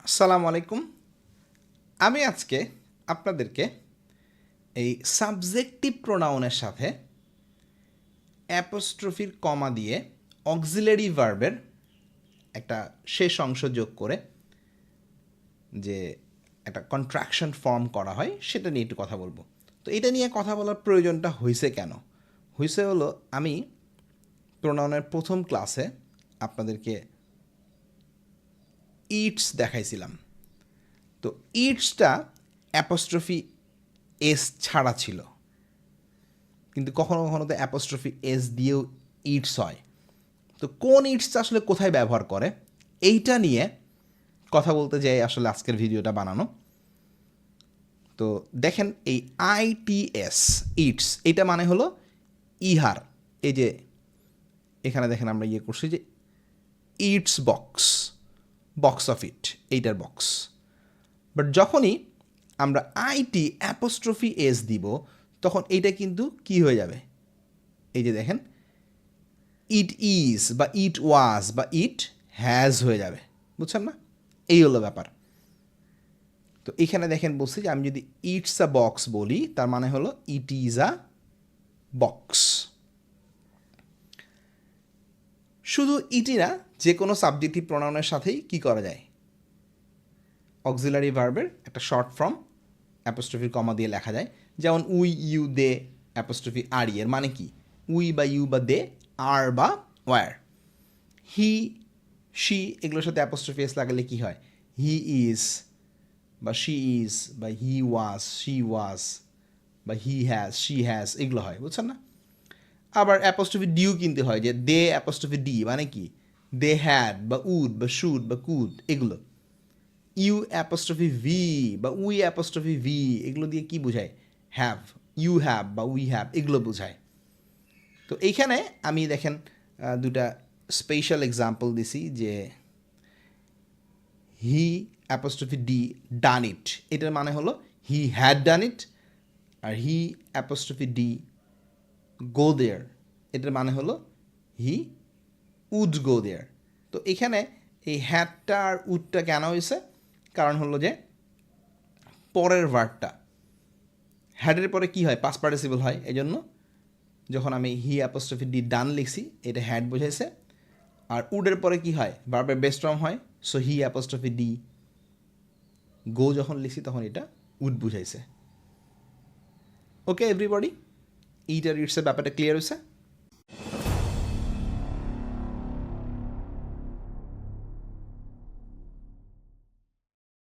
আসসালামু আলাইকুম। আমি আজকে আপনাদেরকে এই সাবজেক্টিভ প্রোনাউনের সাথে অ্যাপোস্ট্রফির কমা দিয়ে অক্সিলারি ভার্বের একটা শেষ অংশ যোগ করে যে একটা কন্ট্রাকশন ফর্ম করা হয় সেটা নিয়ে একটু কথা বলবো। তো এটা নিয়ে কথা বলার প্রয়োজনটা হয়েছে কেন? হয়েছে হলো আমি প্রোনাউনের প্রথম ক্লাসে আপনাদেরকে ইটস দেখাইছিলাম। তো ইটসটা অ্যাপোস্ট্রফি এস ছাড়া ছিল, কিন্তু কখনো কখনো তো অ্যাপোস্ট্রফি এস দিয়েও ইটস হয়। তো কোন ইটসটা আসলে কোথায় ব্যবহার করে এইটা নিয়ে কথা বলতে যাই আসলে আজকের ভিডিওটা বানানো। তো দেখেন এই আইটিএস ইটস এটা মানে হলো ইহার, এই যে এখানে দেখেন আমরা করছি যে it's box, box of it, এইটার বক্স। বাট যখনই আমরা আইটি অ্যাপোস্ট্রফি এস দিব তখন এইটা কিন্তু কি হয়ে যাবে, এই যে দেখেন ইট ইজ বা ইট ওয়াজ বা ইট হ্যাজ হয়ে যাবে, বুঝছেন না? এই হলো ব্যাপার। তো এখানে দেখেন বলছি যে আমি যদি ইটস আ বক্স বলি তার মানে হলো ইট ইজ আ বক্স। শুধু ইটি না, যে কোনো সাবজেক্টিভ প্রোনাউনের সাথেই কি করা যায়, অক্সিলারি ভার্বের একটা শর্ট ফর্ম অ্যাপোস্ট্রফির কমা দিয়ে লেখা যায়। যেমন উই ইউ দে অ্যাপোস্ট্রফি আর এর মানে কি, উই বা ইউ বা দে, আর বা ওয়ার। হি শি এগুলোর সাথে অ্যাপোস্ট্রফি এস লাগালে কি হয়, হি ইজ বা শি ইজ বা হি ওয়াজ শি ওয়াজ বা হি হ্যাজ শি হ্যাজ, এগুলো হয়, বুঝছেন না? আবার অ্যাপোস্ট্রফি ডিউ কিনতে হয়, যে দে অ্যাপোস্ট্রফি ডি মানে কি, দে হ্যাড বা উড বা শুড বা কুড, এগুলো। ইউ অ্যাপোস্ট্রফি ভি বা উই অ্যাপোস্ট্রফি ভি এগুলো দিয়ে কি বোঝায়, হ্যাভ, ইউ হ্যাভ বা উই হ্যাভ, এগুলো বোঝায়। তো এইখানে আমি দেখেন দুটা স্পেশাল এক্সাম্পল দিছি, যে হি অ্যাপোস্ট্রফি ডি ডান ইট, এটার মানে হলো হি হ্যাড ডান ইট। আর he apostrophe D go there, এটার মানে হলো হি উড গো দেয়ার। তো এখানে এই হ্যাডটা আর উডটা কেন হয়েছে, কারণ হলো যে পরের ভার্বটা হ্যাডের পরে কি হয়, পাস্ট পার্টিসিপল হয়, এই জন্য যখন আমি হি অ্যাপোস্ট্রফি ডি ডান লিখছি এটা হ্যাড বোঝাইছে। আর উডের পরে কি হয়, ভার্বের বেস ফর্ম হয়, সো হি অ্যাপোস্ট্রফি ডি গো যখন লিখছি তখন এটা উড বুঝাইছে। ওকে এভরিবডি, ইট আর ইটসের ব্যাপারটা ক্লিয়ার হয়েছে?